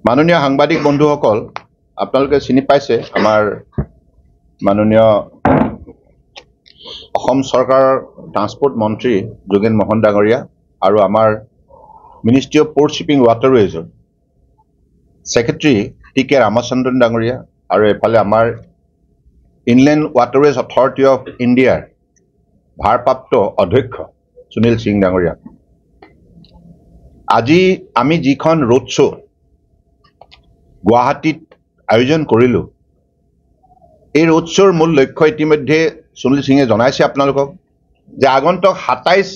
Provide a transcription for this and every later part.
মাননীয় সাংবাদিক বন্ধুসকল, আপোনালোকে চিনি পাইছে আমাৰ মাননীয় অসম চৰকাৰৰ ট্ৰান্সপোৰ্ট মন্ত্ৰী যোগেন মোহন ডাঙৰীয়া আৰু আমাৰ মিনিষ্ট্ৰী অফ পোৰ্ট শিপিং ৱাটাৰৱেজৰ সেক্ৰেটাৰী টি.কে. ৰামচন্দ্ৰন ডাঙৰীয়া আৰু এফালে আমাৰ ইনলেণ্ড ৱাটাৰৱেজ অথৰিটি অফ ইণ্ডিয়াৰ ভাৰপ্ৰাপ্ত অধ্যক্ষ সুনীল সিং ডাঙৰীয়া। আজি আমি যিখন ৰোড শ্ব' গুৱাহাটীত আয়োজন কৰিলোঁ, এই ৰোড শ্ব'ৰ মূল লক্ষ্য ইতিমধ্যে সুনীল সিঙে জনাইছে আপোনালোকক যে আগন্তুক ২৭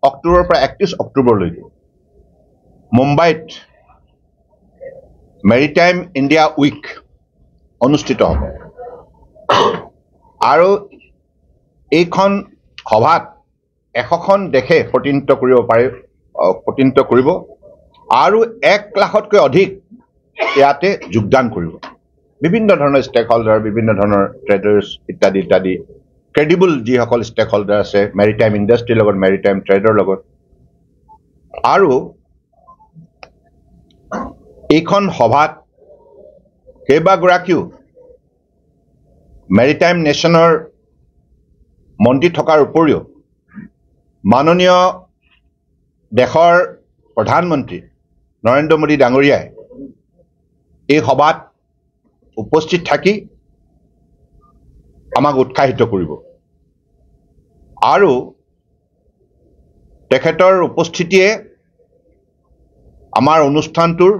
অক্টোবৰৰ পৰা ৩১ অক্টোবৰলৈকে মুম্বাইত মেৰিটাইম ইণ্ডিয়া উইক অনুষ্ঠিত হ'ব আৰু এইখন সভাত ১০০খন দেশে প্ৰতিনিধিত্ব কৰিব আৰু ১ লাখতকৈ অধিক ইয়াতে যোগদান কৰিব। বিভিন্ন ধৰণৰ ষ্টেক হোল্ডাৰ, বিভিন্ন ধৰণৰ ট্ৰেডাৰ্ছ ইত্যাদি ইত্যাদি ক্ৰেডিবল যিসকল ষ্টেক হোল্ডাৰ আছে মেৰিটাইম ইণ্ডাষ্ট্ৰীৰ লগত, মেৰিটাইম ট্ৰেডৰ লগত। আৰু এইখন সভাত কেইবাগৰাকীও মেৰিটাইম নেশ্যনৰ মন্ত্ৰী থকাৰ উপৰিও মাননীয় দেশৰ প্ৰধানমন্ত্ৰী নৰেন্দ্ৰ মোদী ডাঙৰীয়াই এই সভাত উপস্থিত থাকি আমাক উৎসাহিত কৰিব আৰু তেখেতৰ উপস্থিতিয়ে আমাৰ অনুষ্ঠানটোৰ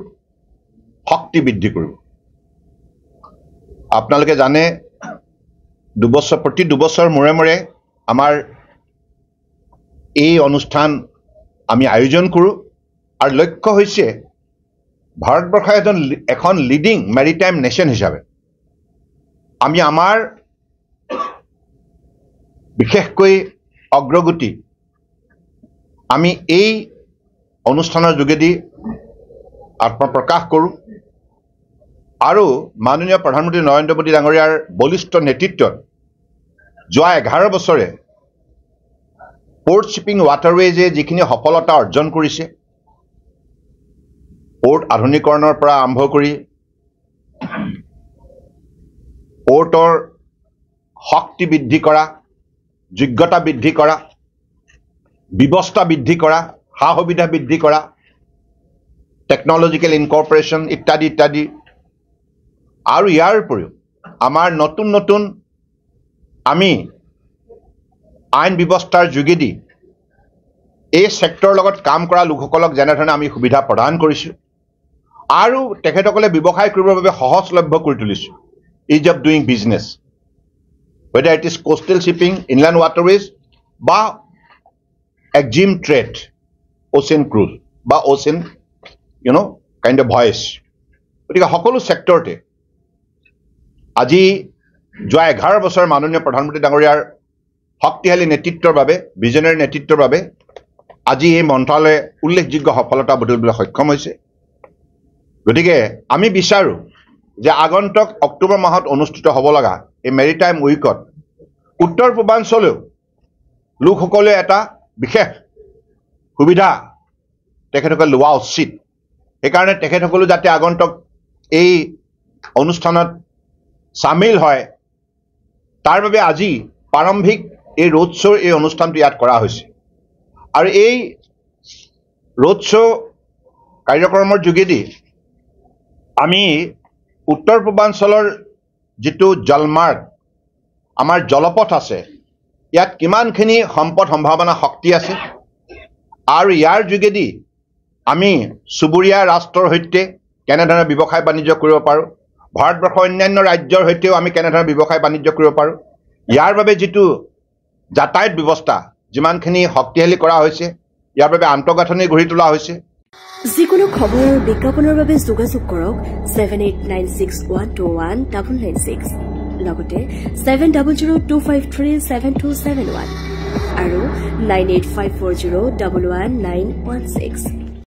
শক্তি বৃদ্ধি কৰিব। আপোনালোকে জানে প্ৰতি দুবছৰ মূৰে মূৰে আমাৰ এই অনুষ্ঠান আমি আয়োজন কৰোঁ আৰু লক্ষ্য হৈছে ভাৰতবৰ্ষ এখন লিডিং মেৰিটাইম নেশ্যন হিচাপে আমি আমাৰ বিশেষকৈ অগ্ৰগতি আমি এই অনুষ্ঠানৰ যোগেদি আত্মপ্ৰকাশ কৰোঁ আৰু মাননীয় প্ৰধানমন্ত্ৰী নৰেন্দ্ৰ মোদী ডাঙৰীয়াৰ বলিষ্ঠ নেতৃত্বত যোৱা 11 বছৰে পোৰ্ট শিপিং ৱাটাৰৱেজে যিখিনি সফলতা অৰ্জন কৰিছে, পোৰ্ট আধুনিকৰণৰ পৰা আৰম্ভ কৰি পোৰ্টৰ শক্তি বৃদ্ধি কৰা, যোগ্যতা বৃদ্ধি কৰা, ব্যৱস্থা বৃদ্ধি কৰা, সা সুবিধা বৃদ্ধি কৰা, টেকনলজিকেল ইনকৰ্পৰেশ্যন ইত্যাদি ইত্যাদি আৰু ইয়াৰ উপৰিও আমাৰ নতুন নতুন আমি আইন ব্যৱস্থাৰ যোগেদি এই ছেক্টৰৰ লগত কাম কৰা লোকসকলক যেনেধৰণে আমি সুবিধা প্ৰদান কৰিছোঁ আৰু তেখেতসকলে ব্যৱসায় কৰিবৰ বাবে সহজলভ্য কৰি তুলিছোঁ। Is of doing business, whether it is coastal shipping, inland waterways বা exim trade, ocean cruise বা ocean kind of voyage, গতিকে সকলো ছেক্টৰতে আজি যোৱা 11 বছৰ মাননীয় প্ৰধানমন্ত্ৰী ডাঙৰীয়াৰ শক্তিশালী নেতৃত্বৰ বাবে, ভিজনেৰী নেতৃত্বৰ বাবে আজি এই মন্ত্ৰালয়ে উল্লেখযোগ্য সফলতা বুটলিবলৈ সক্ষম হৈছে। গতিকে আমি বিচাৰোঁ যে আগন্তুক অক্টোবৰ মাহত অনুষ্ঠিত হ'ব লগা এই মেৰিটাইম উইকত উত্তৰ পূৰ্বাঞ্চলেও লোকসকলে এটা বিশেষ সুবিধা তেখেতসকলে লোৱা উচিত। সেইকাৰণে তেখেতসকলো যাতে আগন্তুক এই অনুষ্ঠানত চামিল হয় তাৰ বাবে আজি প্ৰাৰম্ভিক এই ৰোড শ্ব'ৰ এই অনুষ্ঠানটো ইয়াত কৰা হৈছে আৰু এই ৰোড শ্ব' কাৰ্যক্ৰমৰ যোগেদি আমি উত্তৰ পূৰ্বাঞ্চলৰ যিটো জলমাৰ্গ আমাৰ জলপথ আছে ইয়াত কিমানখিনি সম্পদ সম্ভাৱনা শক্তি আছে আৰু ইয়াৰ যোগেদি আমি চুবুৰীয়া ৰাষ্ট্ৰৰ সৈতে কেনেধৰণে ব্যৱসায় বাণিজ্য কৰিব পাৰোঁ, ভাৰতবৰ্ষৰ অন্যান্য ৰাজ্যৰ সৈতেও আমি কেনেধৰণে ব্যৱসায় বাণিজ্য কৰিব পাৰোঁ, ইয়াৰ বাবে যিটো যাতায়াত ব্যৱস্থা যিমানখিনি শক্তিশালী কৰা হৈছে, ইয়াৰ বাবে আন্তঃগাঁথনি গঢ়ি তোলা হৈছে। যিকোনো খবৰ আৰু বিজ্ঞাপনৰ বাবে যোগাযোগ কৰক 7896121996 লগতে 7002537271 আৰু 9854011916।